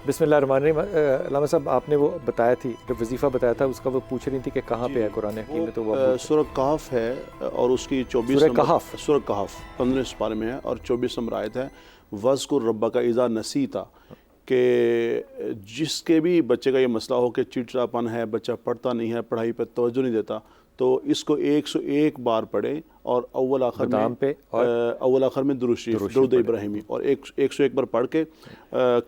بسم اللہ الرحمن الرحیم۔ علامہ صاحب آپ نے وہ بتایا تھی جو وظیفہ بتایا تھا، اس کا وہ پوچھ رہی تھی کہ کہاں پہ ہے قرآن حکیم میں، تو وہ سورہ کہف ہے اور اس کی 24 نمبر سورہ کہف 15 سپارے میں ہے اور 24 نمبر آیت ہے، وَاذْكُرْ رَبَّكَ اِذَا نَسِيتَ، کہ جس کے بھی بچے کا یہ مسئلہ ہو کہ چڑچڑاپن ہے، بچہ پڑھتا نہیں ہے، پڑھائی پہ توجہ نہیں دیتا، تو اس کو 101 بار پڑھے اور اول آخر میں درود شریف، درود ابراہیمی، اور 101 بار پڑھ کے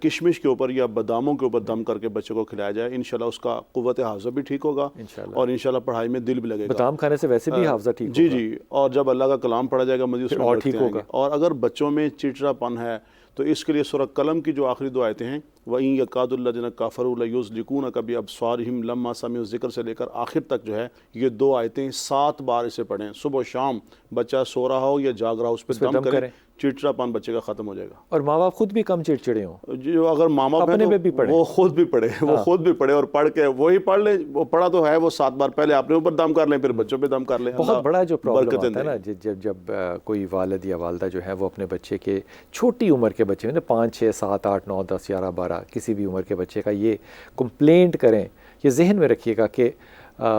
کشمش کے اوپر یا باداموں کے اوپر دم کر کے بچے کو کھلایا جائے، انشاءاللہ اس کا قوت حافظہ بھی ٹھیک ہوگا اور انشاءاللہ پڑھائی میں دل بھی لگے گا۔ بادام کھانے سے ویسے بھی حافظہ ٹھیک ہوگا، جی، اور جب اللہ کا کلام پڑھا جائے گا مزید اس میں برکتیں آئیں گی۔ اور اگر بچوں میں چڑچڑاپن ہے تو اس کے لیے سورہ قلم کی جو آخری 2 آیتیں ہیں، وَإِن يَكَادُ الَّذِينَ كَفَرُوا لَيُزْلِقُونَكَ بِأَبْصَارِهِمْ لَمَّا سَمِعُوا الذِّكْرَ سے لے کر آخر تک جو ہے یہ 2 آیتیں 7 بار اسے پڑھیں، صبح و شام، بچہ سو رہا ہو یا جاگ رہا ہو اس پہ دم کریں، چڑچڑاپن بچے کا ختم ہو جائے گا۔ اور ماں باپ خود بھی کم چڑچڑے ہوں، جو اگر ماں باپ ہیں تو وہ خود بھی پڑھے، وہ خود بھی پڑھے اور پڑھ کے وہی پڑھ لیں، وہ پڑھا تو ہے وہ 7 بار، پہلے اپنے اوپر دم کر لیں پھر بچوں پہ دم کر لیں۔ بہت بڑا جو پرابلم آتا ہے نا جب کوئی والد یا والدہ جو ہے وہ اپنے بچے کے چھوٹی عمر کے بچے 5 6 7 8 9 10 11 12 کسی بھی عمر کے بچے کا یہ کمپلینٹ کریں، یہ ذہن میں رکھیے گا کہ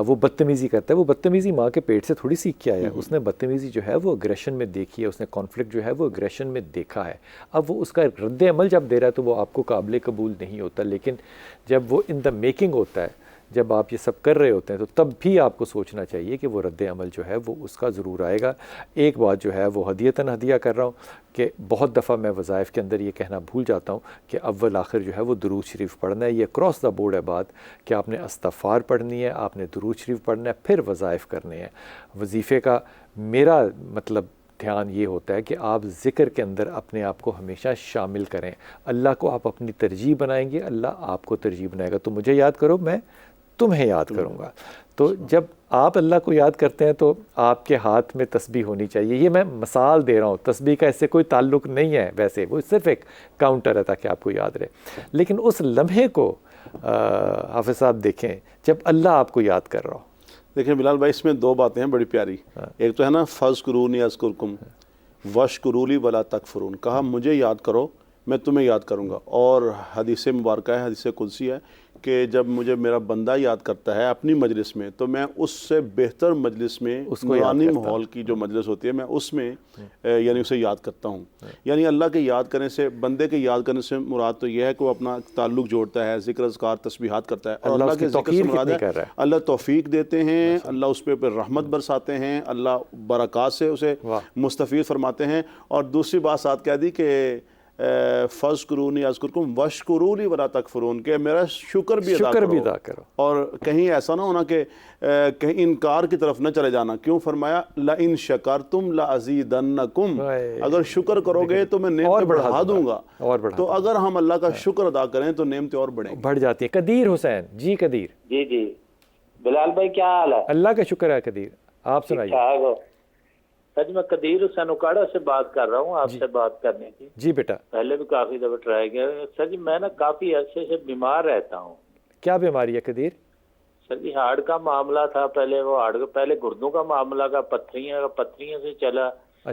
وہ بدتمیزی کرتا ہے، وہ بدتمیزی ماں کے پیٹ سے تھوڑی سیکھ کے آیا ہے، اس نے بدتمیزی جو ہے وہ اگریشن میں دیکھی ہے، اس نے کانفلکٹ جو ہے وہ اگریشن میں دیکھا ہے۔ اب وہ اس کا رد عمل جب دے رہا ہے تو وہ آپ کو قابل قبول نہیں ہوتا، لیکن جب وہ ان دا میکنگ ہوتا ہے، جب آپ یہ سب کر رہے ہوتے ہیں تو تب بھی آپ کو سوچنا چاہیے کہ وہ رد عمل جو ہے وہ اس کا ضرور آئے گا۔ ایک بات جو ہے وہ ہدیتاً ہدیہ کر رہا ہوں کہ بہت دفعہ میں وظائف کے اندر یہ کہنا بھول جاتا ہوں کہ اول آخر جو ہے وہ درود شریف پڑھنا ہے۔ یہ اکراس دا بورڈ ہے بات کہ آپ نے استغفار پڑھنی ہے، آپ نے درود شریف پڑھنا ہے، پھر وظائف کرنے ہیں۔ وظیفے کا میرا مطلب دھیان یہ ہوتا ہے کہ آپ ذکر کے اندر اپنے آپ کو ہمیشہ شامل کریں، اللہ کو آپ اپنی ترجیح بنائیں گے، اللہ آپ کو ترجیح بنائے گا۔ تو مجھے یاد کرو، میں تمہیں یاد کروں گا۔ تو جب آپ اللہ کو یاد کرتے ہیں تو آپ کے ہاتھ میں تسبیح ہونی چاہیے۔ یہ میں مثال دے رہا ہوں، تسبیح کا اس سے کوئی تعلق نہیں ہے، ویسے وہ صرف ایک کاؤنٹر ہے تاکہ آپ کو یاد رہے۔ لیکن اس لمحے کو حافظ صاحب دیکھیں جب اللہ آپ کو یاد کر رہا ہو۔ دیکھیں بلال بھائی، اس میں 2 باتیں ہیں بڑی پیاری۔ ایک تو ہے نا فَاذْكُرُونِی أَذْكُرْكُمْ وَاشْكُرُوا لِی وَلَا تَکْفُرُونَ، کہا مجھے یاد کرو میں تمہیں یاد کروں گا۔ اور حدیث مبارکہ ہے، حدیث قدسی ہے کہ جب مجھے میرا بندہ یاد کرتا ہے اپنی مجلس میں تو میں اس سے بہتر مجلس میں، نورانی ماحول کی جو مجلس ہوتی ہے، میں اس میں یعنی اسے یاد کرتا ہوں۔ یعنی اللہ کے یاد کرنے سے، بندے کے یاد کرنے سے مراد تو یہ ہے کہ وہ اپنا تعلق جوڑتا ہے، ذکر اذکار تسبیحات کرتا ہے، اور اللہ کے ذکر سے مراد ہے اللہ توفیق دیتے ہیں، اللہ اس پہ رحمت برساتے ہیں، اللہ برکات سے اسے مستفید فرماتے ہیں۔ اور دوسری بات ساتھ کہہ دی کہ فَاذْكُرُونِی أَذْكُرْكُمْ وَاشْكُرُوا لِی وَلَا تَکْفُرُونَ، کہ میرا شکر بھی ادا کرو۔ اور کہیں ایسا نہ ہونا کہ کہیں انکار کی طرف نہ چلے جانا۔ کیوں فرمایا لَإِن شَكَرْتُمْ لَأَزِيدَنَّكُمْ، اگر شکر کرو گے تو میں نعمتیں بڑھا دوں گا۔ تو اگر ہم اللہ کا شکر ادا کریں تو نعمتیں اور بڑھ جاتی ہیں۔ قدیر حسین جی، قدیر جی بلال بھائی کیا حال ہے؟ اللہ کا شکر ہے قدیر، آپ سنائیے۔ سر میں قدیر حسین اکاڑا سے بات کر رہا ہوں، آپ سے بات کرنے کی۔ جی بیٹا، پہلے بھی کافی دفعہ ٹرائی کیا سر جی، میں نا کافی عرصے سے بیمار رہتا ہوں۔ کیا بیماری ہے قدیر؟ سر جی ہارٹ کا معاملہ تھا پہلے، وہ ہارٹ پہلے گردوں کا معاملہ کا، پتھریاں سے چلا،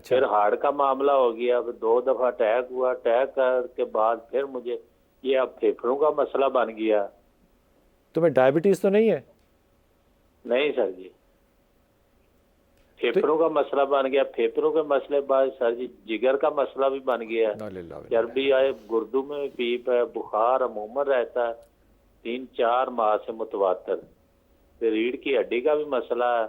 پھر ہارٹ کا معاملہ ہو گیا، 2 دفعہ اٹیک ہوا، اٹیک کے بعد پھر مجھے یہ اب پھیپھڑوں کا مسئلہ بن گیا۔ تمہیں ڈائبٹیز تو نہیں ہے؟ نہیں سر جی، پھیپھڑوں کا مسئلہ بن گیا، پھیپھڑوں کے مسئلے بعد سر جی جگر کا مسئلہ بھی بن گیا، چربی آئے، گردوں میں پیپ ہے، بخار عموماً رہتا ہے 3-4 ماہ سے متواتر، پھر ریڑھ کی ہڈی کا بھی مسئلہ ہے۔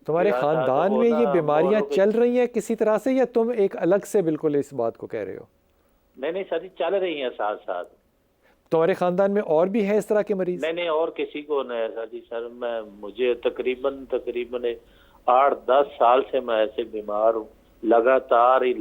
تمہارے خاندان میں یہ بیماریاں چل رہی ہیں کسی طرح سے، یا تم ایک الگ سے بالکل اس بات کو کہہ رہے ہو؟ نہیں سر جی چل رہی ہیں ساتھ ساتھ۔ تمہارے خاندان میں اور بھی ہے اس طرح کے مریض؟ نہیں اور کسی کو نہیں سر جی۔ سر مجھے تقریباً 8-10 سال سے میں ایسے بیمار ہوں، لگاتار ہی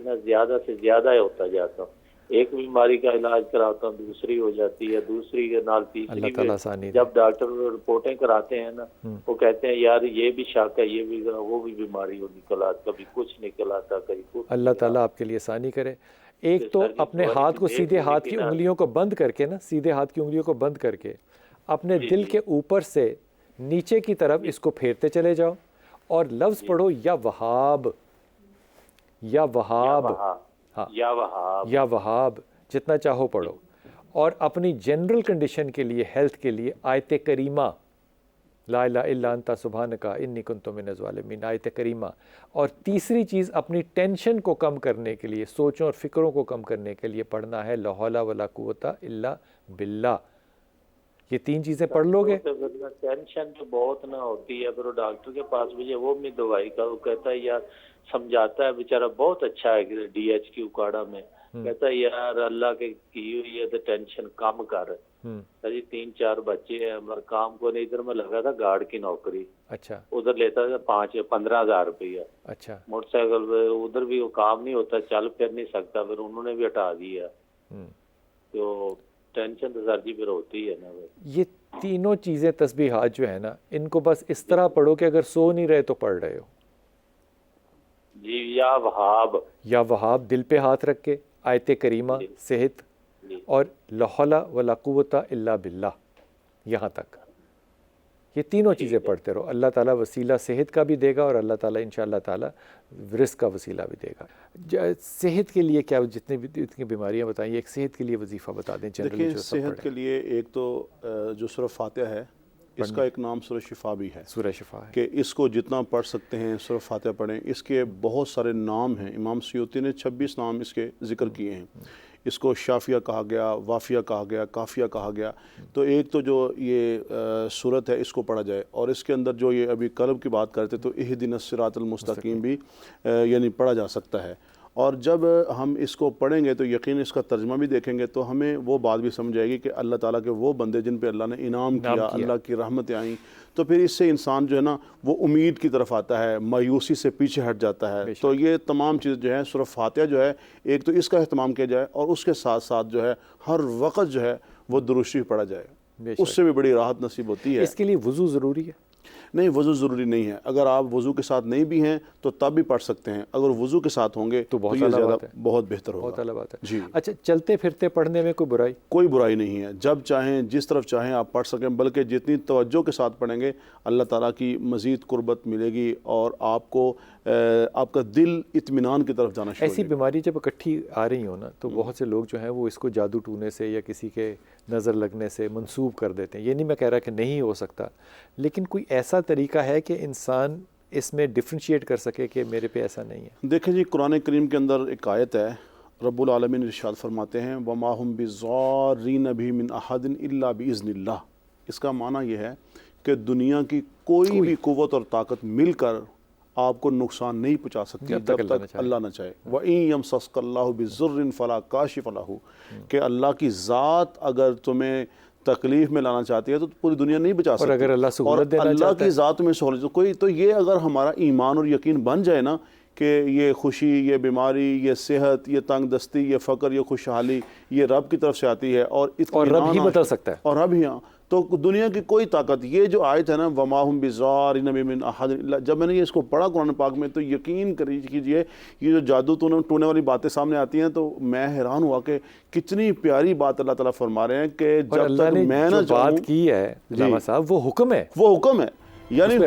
نا زیادہ سے زیادہ ہی ہوتا جاتا ہوں۔ ایک بیماری کا علاج کراتا ہوں، دوسری ہو جاتی ہے، دوسری کے نال تیسری، جب ڈاکٹر رپورٹیں کراتے ہیں نا وہ کہتے ہیں یار یہ بھی شک ہے، یہ بھی وہ بھی بیماری ہو نکل آتا، کبھی کچھ نکل آتا، کبھی کچھ۔ اللہ تعالیٰ آپ کے لیے آسانی کرے۔ ایک تو اپنے ہاتھ کو سیدھے ہاتھ کی انگلیوں کو بند کر کے نا، سیدھے ہاتھ کی انگلیوں کو بند کر کے اپنے دل کے اوپر سے نیچے کی طرف اس کو پھیرتے چلے جاؤ اور لفظ پڑھو یا وہاب، یا وہاب، ہاں یا وہاب، جتنا چاہو پڑھو، اور اپنی جنرل کنڈیشن کے لیے، ہیلتھ کے لیے آیت کریمہ لا الہ الا انت سبحانک انی کنت من الظالمین، آیت کریمہ۔ اور تیسری چیز اپنی ٹینشن کو کم کرنے کے لیے، سوچوں اور فکروں کو کم کرنے کے لیے پڑھنا ہے لا حول ولا قوت الا باللہ۔ یہ 3 چیزیں پڑھ لو گے، ٹینشن تو بہت نہ ہوتی ہے، پھر وہ ڈاکٹر کے پاس بھی وہ بھی دوائی کا وہ کہتا ہے یار، سمجھاتا ہے بیچارہ بہت اچھا ہے ڈی ایچ کیو کاڑا میں، کہتا ہے یار اللہ کے کی ہوئی ہے تو ٹینشن کم کر۔ جی 3-4 بچے ہیں، ہمارا کام کو نہیں، ادھر میں لگا تھا گارڈ کی نوکری، اچھا ادھر لیتا تھا 5-15 ہزار روپیہ، اچھا موٹر سائیکل پہ ادھر بھی وہ کام نہیں ہوتا، چل پھر نہیں سکتا، پھر انہوں نے بھی ہٹا دیا۔ تو ٹینشن تو سر جی پھر ہوتی ہے نا۔ یہ تینوں چیزیں تسبیحات جو ہے نا، ان کو بس اس طرح پڑھو کہ اگر سو نہیں رہے تو پڑھ رہے ہو۔ جی یا وہاب، یا وہاب دل پہ ہاتھ رکھ کے، آیت کریمہ، صحت، اور لا حول ولا قوت الا باللہ، یہاں تک یہ تینوں چیزیں پڑھتے رہو، اللہ تعالیٰ وسیلہ صحت کا بھی دے گا، اور اللہ تعالیٰ انشاءاللہ تعالیٰ رزق کا وسیلہ بھی دے گا۔ صحت کے لیے کیا جتنے بھی اتنی بیماریاں بتائیں، ایک صحت کے لیے وظیفہ بتا دیں جنرلی دیکھیں جو سب صحت پڑھیں۔ کے لیے ایک تو جو سورہ فاتحہ ہے، اس کا ایک نام سورہ شفا بھی ہے، سورہ شفا ہے، کہ اس کو جتنا پڑھ سکتے ہیں سورہ فاتحہ پڑھیں۔ اس کے بہت سارے نام ہیں، امام سیوطی نے 26 نام اس کے ذکر کیے ہیں۔ اس کو شافیہ کہا گیا، وافیہ کہا گیا، کافیہ کہا گیا۔ تو ایک تو جو یہ صورت ہے اس کو پڑھا جائے، اور اس کے اندر جو یہ ابھی قلب کی بات کرتے تو اہدنا الصراط المستقیم بھی یعنی پڑھا جا سکتا ہے۔ اور جب ہم اس کو پڑھیں گے تو یقین اس کا ترجمہ بھی دیکھیں گے تو ہمیں وہ بات بھی سمجھ آئے گی کہ اللہ تعالیٰ کے وہ بندے جن پہ اللہ نے انعام کیا، اللہ کی رحمتیں آئیں، تو پھر اس سے انسان جو ہے نا وہ امید کی طرف آتا ہے، مایوسی سے پیچھے ہٹ جاتا ہے۔ تو یہ تمام چیز جو ہے سورہ فاتحہ جو ہے، ایک تو اس کا اہتمام کیا جائے، اور اس کے ساتھ ساتھ جو ہے ہر وقت جو ہے وہ درود شریف پڑھا جائے، اس سے بھی بڑی راحت نصیب ہوتی ہے۔ اس کے لیے وضو ضروری ہے؟ نہیں، وضو ضروری نہیں ہے، اگر آپ وضو کے ساتھ نہیں بھی ہیں تو تب بھی پڑھ سکتے ہیں، اگر وضو کے ساتھ ہوں گے تو یہ زیادہ بہت بہتر ہوگا۔ بہت اعلیٰ بات ہے جی۔ اچھا، چلتے پھرتے پڑھنے میں کوئی برائی؟ کوئی برائی نہیں ہے، جب چاہیں جس طرف چاہیں آپ پڑھ سکیں، بلکہ جتنی توجہ کے ساتھ پڑھیں گے اللہ تعالیٰ کی مزید قربت ملے گی، اور آپ کو آپ کا دل اطمینان کی طرف جانا شروع ہو ایسی جائے گا۔ بیماری جب اکٹھی آ رہی ہوں نا تو بہت سے لوگ جو ہیں وہ اس کو جادو ٹونے سے یا کسی کے نظر لگنے سے منسوب کر دیتے ہیں۔ یہ نہیں میں کہہ رہا کہ نہیں ہو سکتا، لیکن کوئی ایسا طریقہ ہے کہ انسان اس میں ڈفرینشیٹ کر سکے کہ میرے پہ ایسا نہیں ہے؟ دیکھیں جی، قرآن کریم کے اندر ایک آیت ہے، رب العالمین ارشاد فرماتے ہیں وَمَا هُمْ بِضَارِّينَ بِهِ مِنْ أَحَدٍ إِلَّا بِإِذْنِ اللَّهِ۔ اس کا معنی یہ ہے کہ دنیا کی کوئی بھی قوت اور طاقت مل کر آپ کو نقصان نہیں پہنچا سکتی جب تک اللہ نہ چاہے۔ وَإِن يَمْسَسْكَ اللَّهُ بِضُرٍّ فَلَا كَاشِفَ لَهُ، کہ اللہ کی ذات اگر تمہیں تکلیف میں لانا چاہتی ہے تو پوری دنیا نہیں بچا سکتی، اور اگر اللہ سہولت دینا اللہ چاہتا کی ہے، ذات میں سہولت کوئی، تو یہ اگر ہمارا ایمان اور یقین بن جائے نا کہ یہ خوشی، یہ بیماری، یہ صحت، یہ تنگ دستی، یہ فقر، یہ خوشحالی یہ رب کی طرف سے آتی ہے، اور رب ہی بدل سکتا ہے، اور رب ہی، ہاں، تو دنیا کی کوئی طاقت، یہ جو آیت ہے نا وَمَا هُمْ بِضَارِّينَ بِهِ مِنْ أَحَدٍ إِلَّا، جب میں نے اس کو پڑھا قرآن پاک میں تو یقین کیجئے یہ جو جادو ٹونے والی باتیں سامنے آتی ہیں تو میں حیران ہوا کہ کتنی پیاری بات اللہ تعالیٰ فرما رہے ہیں کہ جب تک میں نہ جو بات کی ہے علامہ صاحب وہ حکم ہے، وہ حکم ہے، یعنی